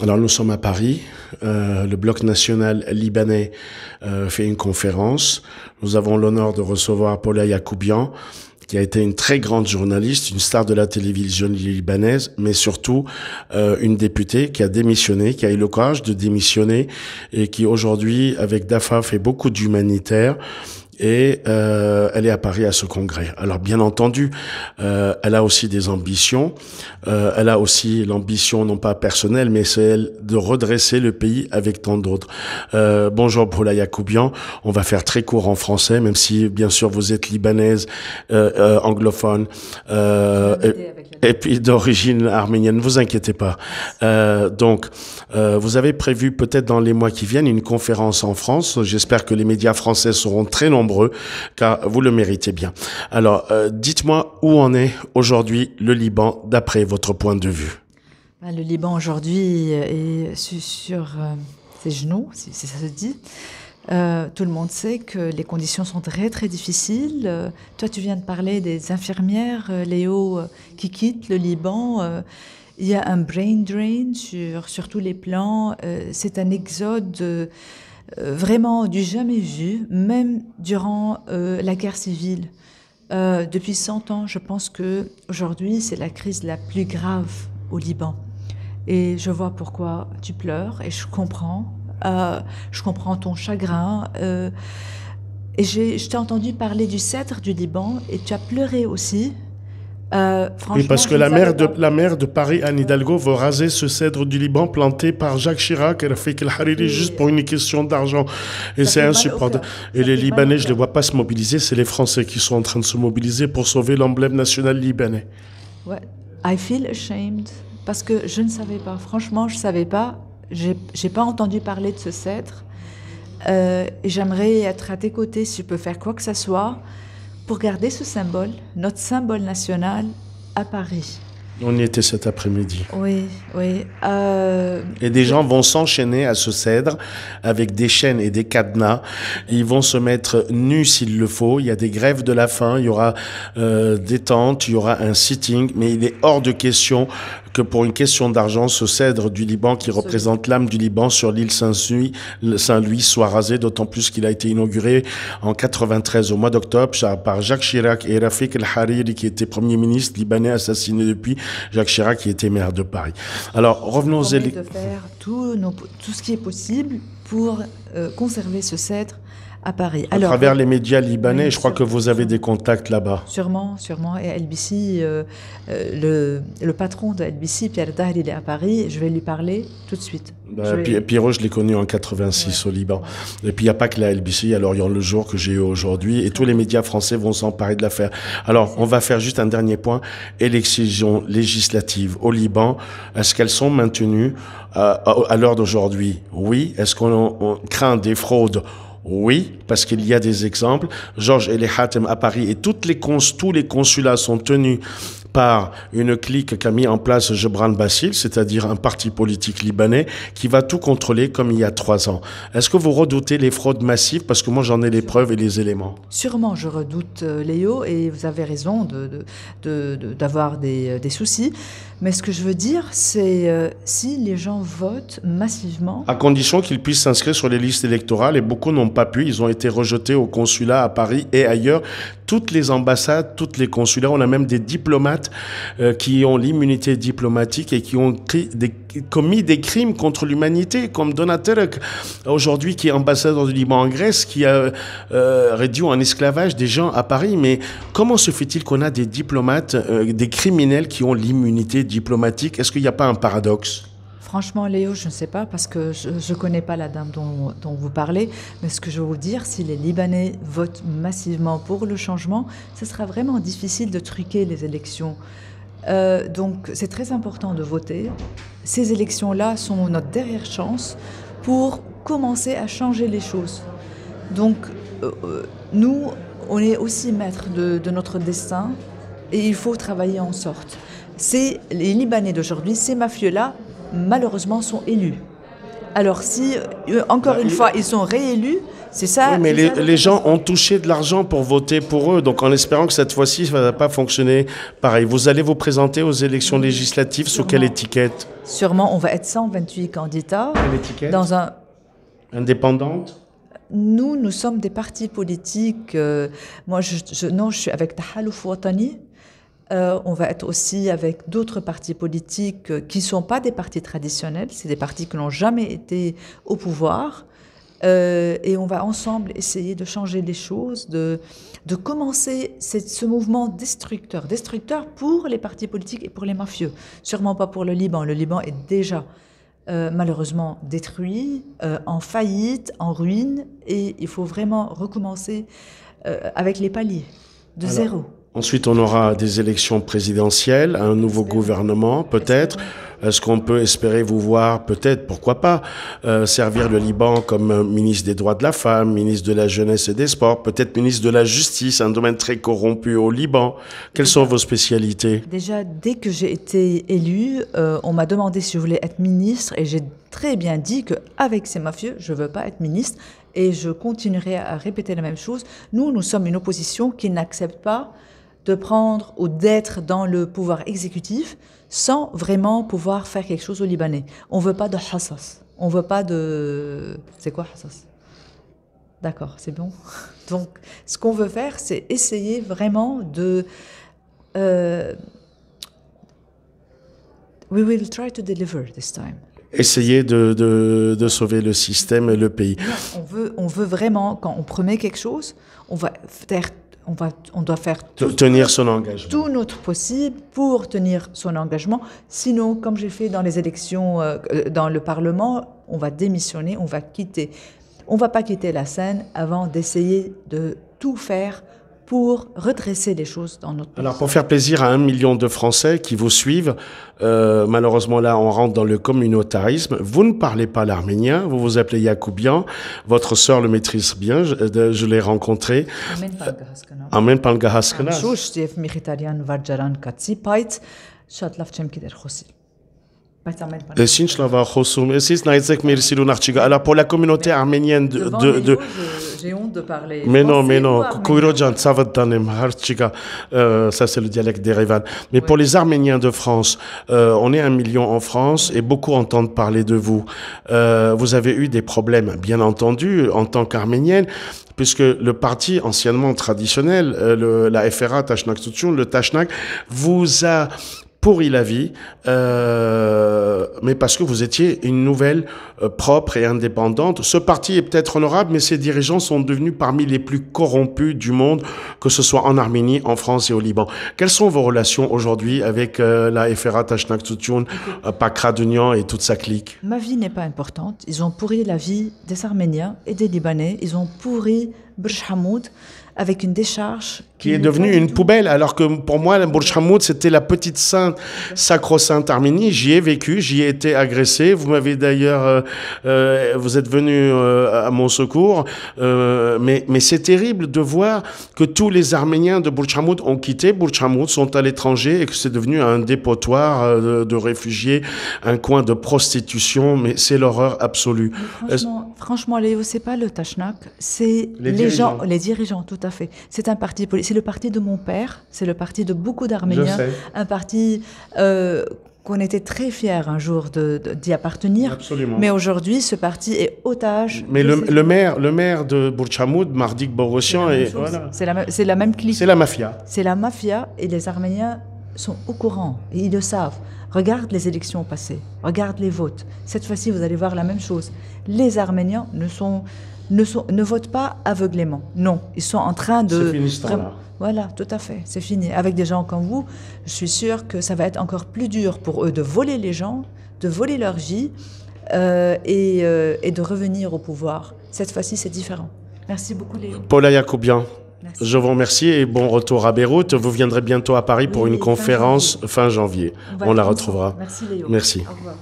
Alors nous sommes à Paris, le Bloc national libanais fait une conférence. Nous avons l'honneur de recevoir Paula Yacoubian, qui a été une très grande journaliste, une star de la télévision libanaise, mais surtout une députée qui a démissionné, qui a eu le courage de démissionner et qui aujourd'hui, avec DAFA, fait beaucoup d'humanitaire. Et elle est à Paris à ce congrès. Alors bien entendu, elle a aussi des ambitions. Elle a aussi l'ambition, non pas personnelle, mais celle de redresser le pays avec tant d'autres. Bonjour Paula Yacoubian. On va faire très court en français, même si bien sûr vous êtes libanaise, anglophone, et puis d'origine arménienne. Ne vous inquiétez pas. Donc, vous avez prévu peut-être dans les mois qui viennent une conférence en France. J'espère que les médias français seront très nombreux, car vous le méritez bien. Alors, dites-moi où en est aujourd'hui le Liban, d'après votre point de vue. Le Liban aujourd'hui est sur ses genoux, si ça se dit. Tout le monde sait que les conditions sont très très difficiles. Toi, tu viens de parler des infirmières, Léo, qui quittent le Liban. Il y a un brain drain sur tous les plans. C'est un exode vraiment du jamais vu, même durant la guerre civile. Depuis 100 ans, je pense qu'aujourd'hui, c'est la crise la plus grave au Liban. Et je vois pourquoi tu pleures, et je comprends ton chagrin. Et je t'ai entendu parler du cèdre du Liban, et tu as pleuré aussi. Oui, parce que la maire de Paris, Anne Hidalgo, veut raser ce cèdre du Liban planté par Jacques Chirac et Rafik El Hariri juste pour une question d'argent. Et c'est insupportable. Et les Libanais, je ne les vois pas se mobiliser. C'est les Français qui sont en train de se mobiliser pour sauver l'emblème national libanais. Ouais. I feel ashamed. Parce que je ne savais pas. Franchement, je ne savais pas. J'ai pas entendu parler de ce cèdre. Et j'aimerais être à tes côtés si je peux faire quoi que ce soit pour garder ce symbole, notre symbole national, à Paris. On y était cet après-midi. Oui, oui. Et des gens vont s'enchaîner à ce cèdre avec des chaînes et des cadenas. Ils vont se mettre nus s'il le faut. Il y a des grèves de la faim, il y aura des tentes, il y aura un sitting. Mais il est hors de question que pour une question d'argent, ce cèdre du Liban qui représente l'âme du Liban sur l'île Saint-Louis soit rasé, d'autant plus qu'il a été inauguré en 93 au mois d'octobre par Jacques Chirac et Rafik El Hariri qui était Premier ministre libanais assassiné depuis, Jacques Chirac qui était maire de Paris. Alors revenons aux élections. De faire tout ce qui est possible pour conserver ce cèdre à Paris. À travers les médias libanais, je crois que vous avez des contacts là-bas. Sûrement. Et LBC, le patron de LBC, Pierre Dahr, il est à Paris. Je vais lui parler tout de suite. Pierrot, je l'ai connu en 86 au Liban. Et puis, il n'y a pas que la LBC, alors il y a le jour que j'ai eu aujourd'hui. Et tous les médias français vont s'emparer de l'affaire. Alors, on va faire juste un dernier point. Élections législatives au Liban, est-ce qu'elles sont maintenues à l'heure d'aujourd'hui? Oui. Est-ce qu'on craint des fraudes? Oui, parce qu'il y a des exemples. Georges El Hatem à Paris et tous les consulats sont tenus par une clique qu'a mis en place Gebran Bassil, c'est-à-dire un parti politique libanais qui va tout contrôler comme il y a 3 ans. Est-ce que vous redoutez les fraudes massives? Parce que moi, j'en ai les preuves et les éléments. Sûrement, je redoute, Léo, et vous avez raison d'avoir des soucis. Mais ce que je veux dire, c'est si les gens votent massivement... À condition qu'ils puissent s'inscrire sur les listes électorales, et beaucoup n'ont pas pu. Ils ont été rejetés au consulat à Paris et ailleurs. Toutes les ambassades, tous les consulats, on a même des diplomates qui ont l'immunité diplomatique et qui ont commis des crimes contre l'humanité, comme Donaterek, aujourd'hui, qui est ambassadeur du Liban en Grèce, qui a réduit en esclavage des gens à Paris. Mais comment se fait-il qu'on a des diplomates, des criminels qui ont l'immunité diplomatique? Est-ce qu'il n'y a pas un paradoxe? Franchement, Léo, je ne sais pas, parce que je ne connais pas la dame dont vous parlez, mais ce que je veux vous dire, si les Libanais votent massivement pour le changement, ce sera vraiment difficile de truquer les élections. Donc, c'est très important de voter. Ces élections-là sont notre dernière chance pour commencer à changer les choses. Donc, nous, on est aussi maîtres de notre destin et il faut travailler en sorte. Les Libanais d'aujourd'hui, ces mafieux-là, malheureusement, sont élus. Alors si, encore une fois, ils sont réélus, c'est ça. Oui, mais c'est ça les gens ont touché de l'argent pour voter pour eux, donc en espérant que cette fois-ci, ça ne va pas fonctionner pareil. Vous allez vous présenter aux élections législatives sous quelle étiquette? Sûrement, on va être 128 candidats. Quelle étiquette? Dans un... Indépendante? Nous sommes des partis politiques. Moi, non, je suis avec Tahalouf Watani. On va être aussi avec d'autres partis politiques qui ne sont pas des partis traditionnels, c'est des partis qui n'ont jamais été au pouvoir. Et on va ensemble essayer de changer les choses, de commencer ce mouvement destructeur pour les partis politiques et pour les mafieux. Sûrement pas pour le Liban. Le Liban est déjà malheureusement détruit, en faillite, en ruine, et il faut vraiment recommencer avec les paliers, de zéro. Ensuite, on aura des élections présidentielles, un nouveau gouvernement, peut-être. Est-ce qu'on peut espérer vous voir, peut-être, pourquoi pas, servir le Liban comme ministre des droits de la femme, ministre de la jeunesse et des sports, peut-être ministre de la justice, un domaine très corrompu au Liban. Quelles sont vos spécialités? Déjà, dès que j'ai été élue, on m'a demandé si je voulais être ministre, et j'ai très bien dit qu'avec ces mafieux, je ne veux pas être ministre, et je continuerai à répéter la même chose. Nous sommes une opposition qui n'accepte pas de prendre ou d'être dans le pouvoir exécutif sans vraiment pouvoir faire quelque chose aux Libanais. On ne veut pas de hassas. On ne veut pas de... C'est quoi hassas? D'accord, c'est bon. Donc, ce qu'on veut faire, c'est essayer vraiment de... We will try to deliver this time. Essayer de sauver le système et le pays. On veut vraiment, quand on promet quelque chose, on doit faire tenir son engagement. Tout notre possible pour tenir son engagement. Sinon, comme j'ai fait dans les élections, dans le Parlement, on va démissionner, on va quitter. On ne va pas quitter la scène avant d'essayer de tout faire pour redresser les choses dans notre pays. Alors, pour faire plaisir à 1 million de Français qui vous suivent, malheureusement là, on rentre dans le communautarisme. Vous ne parlez pas l'arménien, vous vous appelez Yakoubian. Votre sœur le maîtrise bien, je l'ai rencontré. Amen Palgahaskana. Alors pour la communauté arménienne j'ai honte de parler. Mais non, ça c'est le dialecte d'Erevan. Mais pour les Arméniens de France, on est 1 million en France et beaucoup entendent parler de vous. Vous avez eu des problèmes, bien entendu, en tant qu'Arménienne, puisque le parti anciennement traditionnel, la FRA, Tashnak Touchoun, le Tashnak, vous a pourri la vie, mais parce que vous étiez une nouvelle propre et indépendante. Ce parti est peut-être honorable, mais ses dirigeants sont devenus parmi les plus corrompus du monde, que ce soit en Arménie, en France et au Liban. Quelles sont vos relations aujourd'hui avec la FRA, Tashnak Touchoun, Pakra Dunian et toute sa clique? Ma vie n'est pas importante. Ils ont pourri la vie des Arméniens et des Libanais. Ils ont pourri Burj Hamoud avec une décharge qui est devenue une poubelle, alors que pour moi, le Burj Hamoud, c'était la petite sainte, sacro-sainte Arménie. J'y ai vécu, j'y ai été agressé. Vous m'avez d'ailleurs, vous êtes venu à mon secours. Mais c'est terrible de voir que tous les Arméniens de Burj Hamoud ont quitté Burj Hamoud, sont à l'étranger et que c'est devenu un dépotoir de réfugiés, un coin de prostitution. Mais c'est l'horreur absolue. Franchement, Léo, c'est pas le Tashnak, c'est les gens, les dirigeants, tout à fait. C'est un parti politique. C'est le parti de mon père, c'est le parti de beaucoup d'Arméniens, un parti qu'on était très fiers un jour d'y appartenir. Absolument. Mais aujourd'hui, ce parti est otage. Mais le maire de Burj Hamoud, Mardik Borossian, voilà. C'est la même clique. C'est la mafia. C'est la mafia et les Arméniens sont au courant et ils le savent. Regarde les élections passées, regarde les votes. Cette fois-ci, vous allez voir la même chose. Les Arméniens ne votent pas aveuglément. Non, ils sont en train de... C'est fini ce temps-là. Voilà, tout à fait, c'est fini. Avec des gens comme vous, je suis sûre que ça va être encore plus dur pour eux de voler les gens, de voler leur vie et de revenir au pouvoir. Cette fois-ci, c'est différent. Merci beaucoup, Léo. Paula Yakoubian, merci. Je vous remercie et bon retour à Beyrouth. Vous viendrez bientôt à Paris pour une conférence fin janvier. On la retrouvera. Merci, Léo. Merci. Au revoir.